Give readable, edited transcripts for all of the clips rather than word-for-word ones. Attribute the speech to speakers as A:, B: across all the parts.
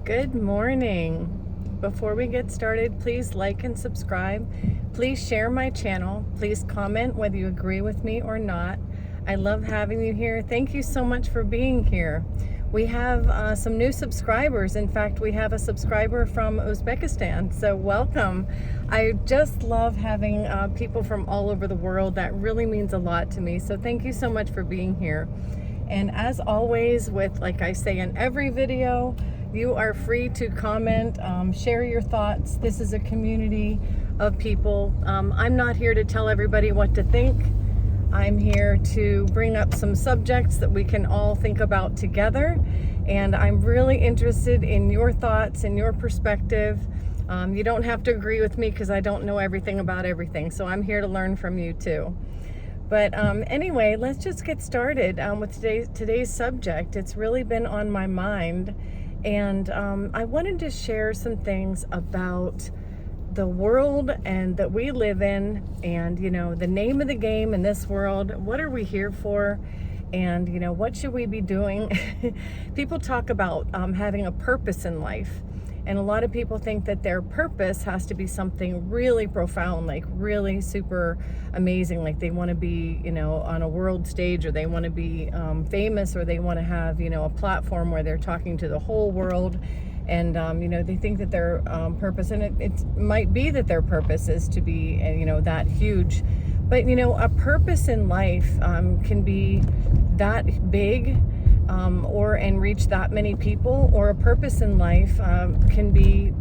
A: Good morning. Before we get started, please like and subscribe. Please share my channel. Please comment whether you agree with me or not. I love having you here. Thank you so much for being here. We have some new subscribers. In fact, we have a subscriber from Uzbekistan, so welcome. I just love having people from all over the world. That really means a lot to me, so thank you so much for being here. And as always, like I say in every video, you are free to comment, share your thoughts. This is a community of people. I'm not here to tell everybody what to think. I'm here to bring up some subjects that we can all think about together. And I'm really interested in your thoughts and your perspective. You don't have to agree with me because I don't know everything about everything. So I'm here to learn from you too. But anyway, let's just get started with today's subject. It's really been on my mind. And I wanted to share some things about the world and that we live in, and the name of the game in this world. What are we here for? And what should we be doing? People talk about having a purpose in life, and a lot of people think that their purpose has to be something really profound, like really super amazing, like they want to be on a world stage, or they want to be famous, or they want to have a platform where they're talking to the whole world. And they think that their purpose, and it might be that their purpose is to be that huge, but a purpose in life can be that big, and reach that many people. Or a purpose in life can be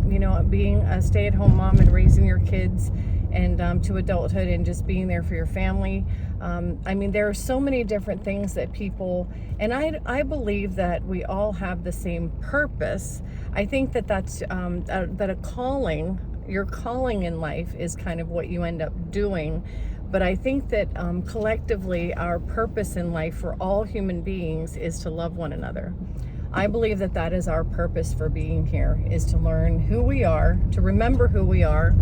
A: being a stay-at-home mom and raising your kids and to adulthood and just being there for your family. There are so many different things that people, and I believe that we all have the same purpose. I think that that's that a calling, your calling in life is kind of what you end up doing. But I think that collectively, our purpose in life for all human beings is to love one another. I believe that that is our purpose for being here, is to learn who we are, to remember who we are.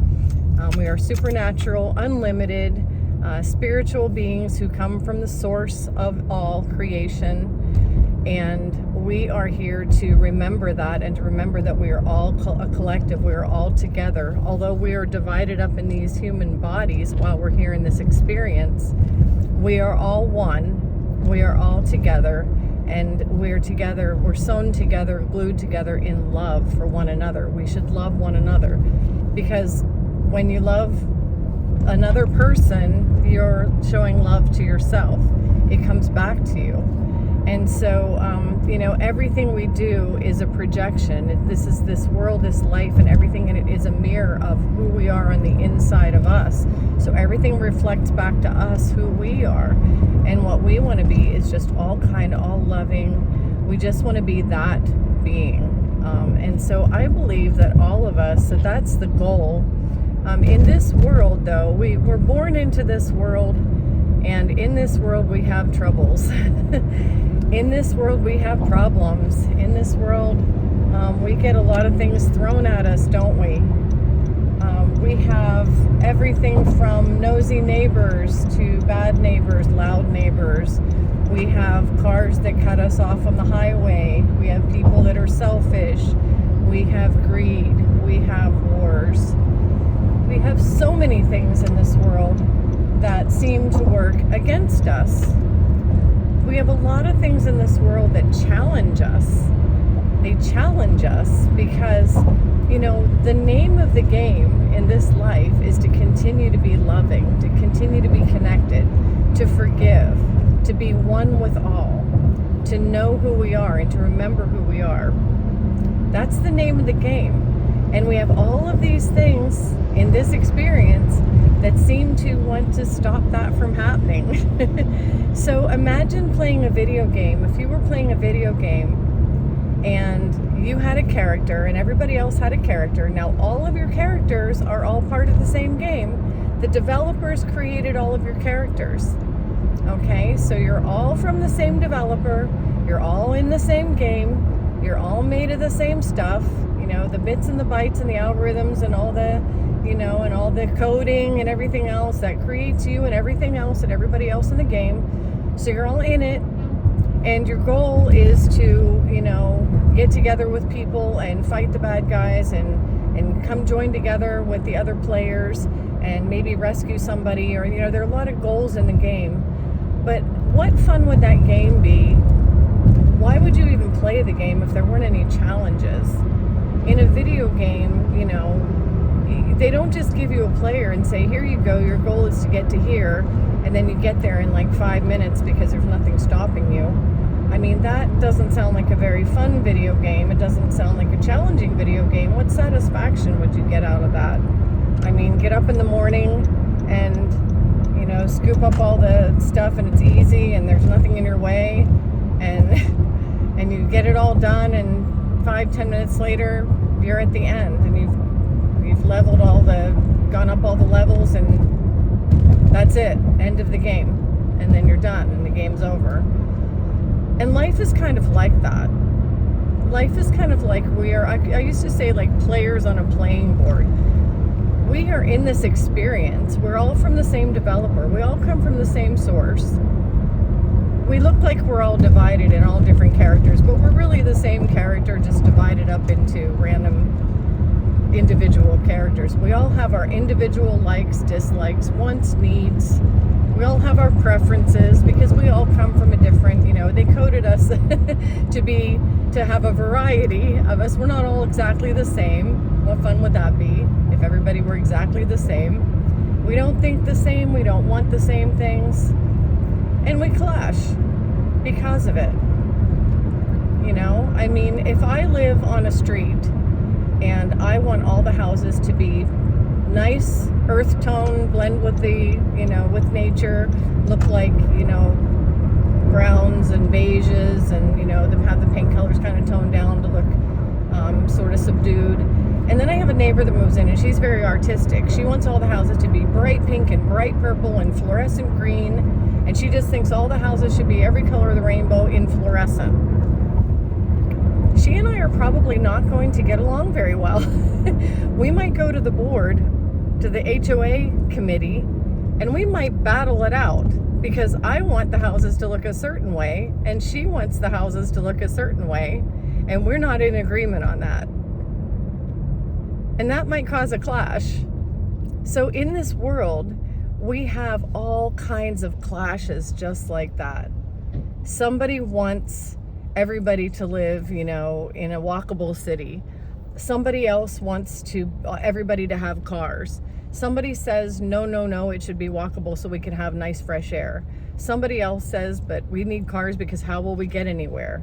A: We are supernatural, unlimited, spiritual beings who come from the source of all creation. And we are here to remember that, and to remember that we are all a collective. We are all together. Although we are divided up in these human bodies while we're here in this experience, we are all one. We are all together, and we're together. We're sewn together, glued together in love for one another. We should love one another, because when you love another person, you're showing love to yourself. It comes back to you. And so, everything we do is a projection. This world, this life, and everything in it is a mirror of who we are on the inside of us. So everything reflects back to us who we are. And what we want to be is just all loving. We just want to be that being. And so I believe that all of us, so that's the goal. In this world, though, we're born into this world, and in this world we have troubles. In this world we have problems. In this world we get a lot of things thrown at us, don't we? We have everything from nosy neighbors to bad neighbors, loud neighbors. We have cars that cut us off on the highway. We have people that are selfish. We have greed. We have wars. We have so many things in this world that seem to work against us. We have a lot of things in this world that challenge us. They challenge us because, the name of the game in this life is to continue to be loving, to continue to be connected, to forgive, to be one with all, to know who we are and to remember who we are. That's the name of the game. And we have all of these things in this experience that seem to want to stop that from happening. So imagine playing a video game. If you were playing a video game and you had a character and everybody else had a character, now all of your characters are all part of the same game. The developers created all of your characters. Okay, so you're all from the same developer, you're all in the same game, you're all made of the same stuff, the bits and the bytes and the algorithms and all the and all the coding and everything else that creates you and everything else and everybody else in the game. So you're all in it, and your goal is to, get together with people and fight the bad guys and come join together with the other players and maybe rescue somebody, or there are a lot of goals in the game. But what fun would that game be? Why would you even play the game if there weren't any challenges? In a video game, they don't just give you a player and say, here you go, your goal is to get to here, and then you get there in like 5 minutes because there's nothing stopping you. I mean, that doesn't sound like a very fun video game. It doesn't sound like a challenging video game. What satisfaction would you get out of that? I mean, get up in the morning and, scoop up all the stuff, and it's easy and there's nothing in your way, and you get it all done, and 5-10 minutes later you're at the end, and you've gone up all the levels, and that's it, end of the game, and then you're done and the game's over. And life is kind of like that. Life is kind of like I used to say, like players on a playing board. We are in this experience. We're all from the same developer. We all come from the same source. We look like we're all divided in all different characters, but we're really the same character, just divided up into random individual characters. We all have our individual likes, dislikes, wants, needs. We all have our preferences because we all come from a different, they coded us to have a variety of us. We're not all exactly the same. What fun would that be if everybody were exactly the same? We don't think the same. We don't want the same things. And we clash because of it. I mean, if I live on a street and I want all the houses to be nice, earth tone, blend with with nature, look like, browns and beiges, and, have the paint colors kind of toned down to look sort of subdued. And then I have a neighbor that moves in, and she's very artistic. She wants all the houses to be bright pink and bright purple and fluorescent green. And she just thinks all the houses should be every color of the rainbow in fluorescent. She and I are probably not going to get along very well. We might go to the board, to the HOA committee, and we might battle it out because I want the houses to look a certain way and she wants the houses to look a certain way, and we're not in agreement on that. And that might cause a clash. So in this world, we have all kinds of clashes just like that. Somebody wants everybody to live, in a walkable city. Somebody else wants everybody to have cars. Somebody says, no, it should be walkable so we can have nice fresh air. Somebody else says, but we need cars because how will we get anywhere?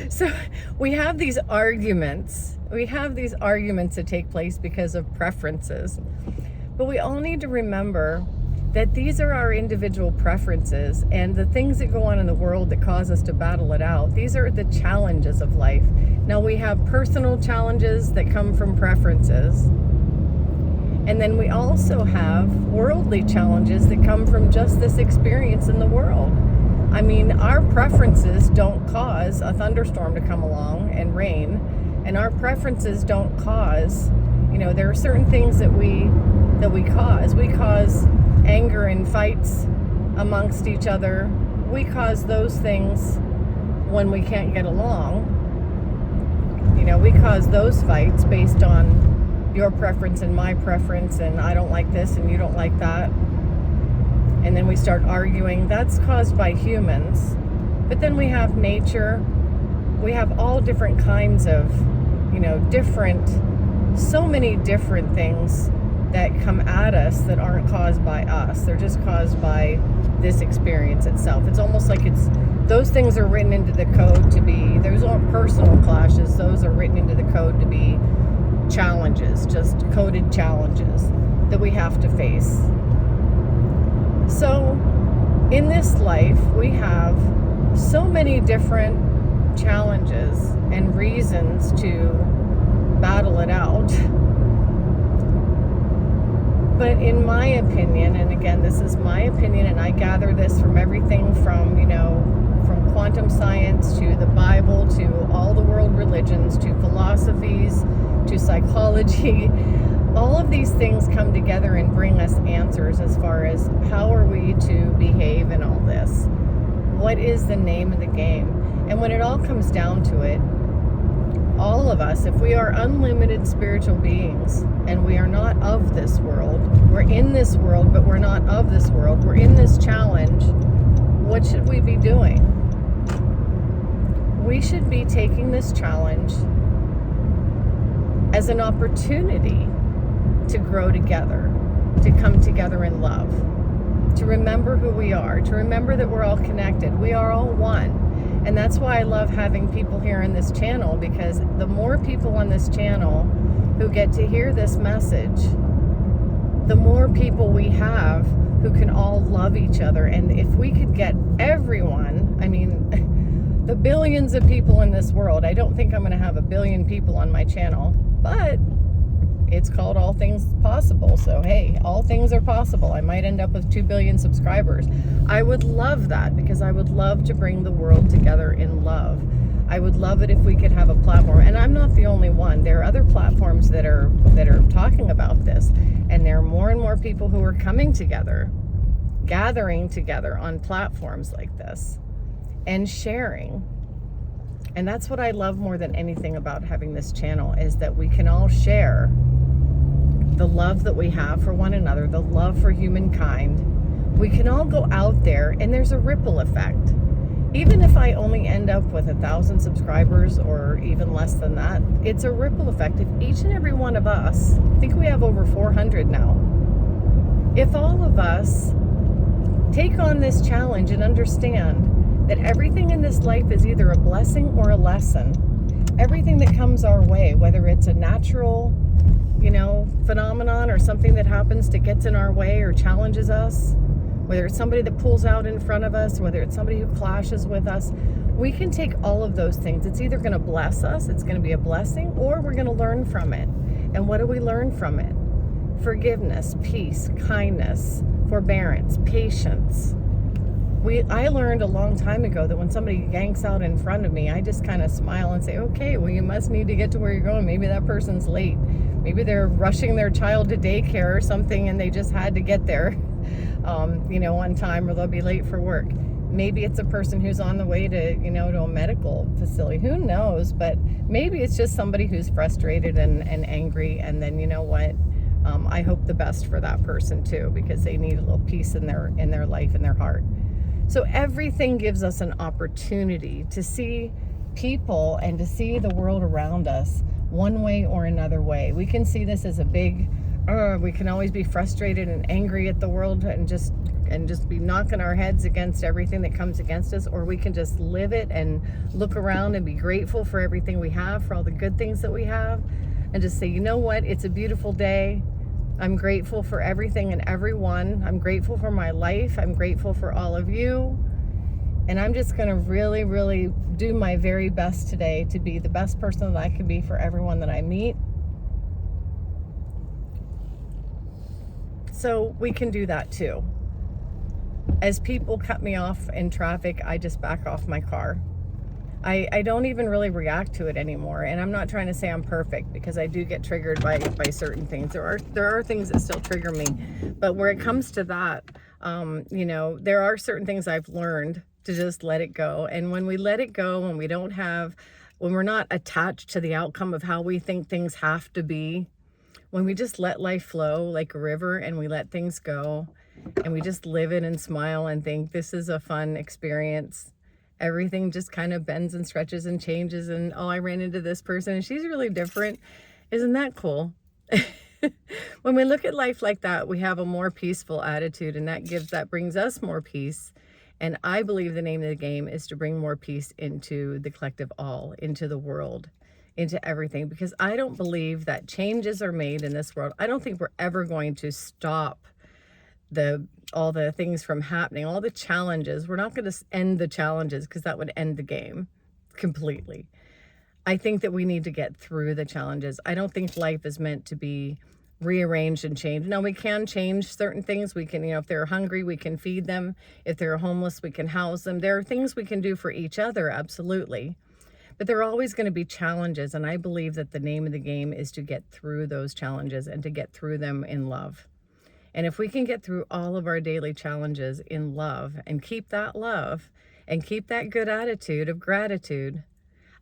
A: So we have these arguments. That take place because of preferences. But we all need to remember that these are our individual preferences, and the things that go on in the world that cause us to battle it out, these are the challenges of life. Now, we have personal challenges that come from preferences. And then we also have worldly challenges that come from just this experience in the world. I mean, our preferences don't cause a thunderstorm to come along and rain, and our preferences don't cause, there are certain things that we cause. We cause anger and fights amongst each other. We cause those things when we can't get along. We cause those fights based on your preference and my preference, and I don't like this and you don't like that. And then we start arguing. That's caused by humans. But then we have nature. We have all different kinds of, so many different things that come at us that aren't caused by us. They're just caused by this experience itself. It's almost like those things are written into the code to be, those aren't personal clashes, those are written into the code to be challenges, just coded challenges that we have to face. So in this life, we have so many different challenges and reasons to battle it out. But in my opinion, and again, this is my opinion, and I gather this from everything from, from quantum science to the Bible to all the world religions to philosophies to psychology, all of these things come together and bring us answers as far as how are we to behave in all this? What is the name of the game? And when it all comes down to it, All of us, if we are unlimited spiritual beings and we are not of this world, we're in this world, but we're not of this world, we're in this challenge, what should we be doing? We should be taking this challenge as an opportunity to grow together, to come together in love, to remember who we are, to remember that we're all connected. We are all one. And that's why I love having people here in this channel, because the more people on this channel who get to hear this message, the more people we have who can all love each other. And if we could get everyone, I mean, the billions of people in this world, I don't think I'm going to have 1 billion people on my channel, but it's called All Things Possible. So, hey, all things are possible. I might end up with 2 billion subscribers. I would love that, because I would love to bring the world together in love. I would love it if we could have a platform. And I'm not the only one. There are other platforms that are talking about this. And there are more and more people who are coming together, gathering together on platforms like this and sharing. And that's what I love more than anything about having this channel, is that we can all share the love that we have for one another, the love for humankind. We can all go out there and there's a ripple effect. Even if I only end up with 1,000 subscribers or even less than that, it's a ripple effect. If each and every one of us, I think we have over 400 now, if all of us take on this challenge and understand that everything in this life is either a blessing or a lesson, everything that comes our way, whether it's a natural, phenomenon or something that happens that gets in our way or challenges us, whether it's somebody that pulls out in front of us, whether it's somebody who clashes with us, we can take all of those things. It's either going to bless us, it's going to be a blessing, or we're going to learn from it. And what do we learn from it? Forgiveness, peace, kindness, forbearance, patience. I learned a long time ago that when somebody yanks out in front of me, I just kind of smile and say, okay, well, you must need to get to where you're going. Maybe that person's late. Maybe they're rushing their child to daycare or something and they just had to get there, on time, or they'll be late for work. Maybe it's a person who's on the way to, to a medical facility. Who knows? But maybe it's just somebody who's frustrated and angry. And then, you know what? I hope the best for that person too, because they need a little peace in their life and their heart. So everything gives us an opportunity to see people and to see the world around us one way or another way. We can see this as a big, we can always be frustrated and angry at the world and just be knocking our heads against everything that comes against us, or we can just live it and look around and be grateful for everything we have, for all the good things that we have, and just say, you know what, it's a beautiful day. I'm grateful for everything and everyone. I'm grateful for my life. I'm grateful for all of you. And I'm just going to really, really do my very best today to be the best person that I can be for everyone that I meet. So we can do that too. As people cut me off in traffic, I just back off my car. I don't even really react to it anymore. And I'm not trying to say I'm perfect, because I do get triggered by certain things. There are things that still trigger me. But where it comes to that, there are certain things I've learned to just let it go. And when we let it go, when we're not attached to the outcome of how we think things have to be, when we just let life flow like a river and we let things go and we just live it and smile and think this is a fun experience, everything just kind of bends and stretches and changes. And I ran into this person and she's really different. Isn't that cool? When we look at life like that, we have a more peaceful attitude, and that brings us more peace. And I believe the name of the game is to bring more peace into the collective all, into the world, into everything, because I don't believe that changes are made in this world. I don't think we're ever going to stop all the things from happening, all the challenges. We're not going to end the challenges, because that would end the game completely. I think that we need to get through the challenges. I don't think life is meant to be rearranged and changed. Now, we can change certain things. We can, if they're hungry, we can feed them. If they're homeless, we can house them. There are things we can do for each other, absolutely. But there are always going to be challenges. And I believe that the name of the game is to get through those challenges and to get through them in love. And if we can get through all of our daily challenges in love and keep that love and keep that good attitude of gratitude,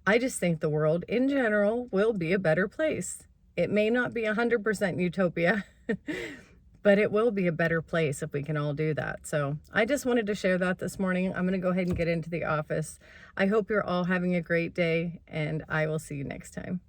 A: I just think the world in general will be a better place. It may not be 100% utopia, but it will be a better place if we can all do that. So I just wanted to share that this morning. I'm going to go ahead and get into the office. I hope you're all having a great day, and I will see you next time.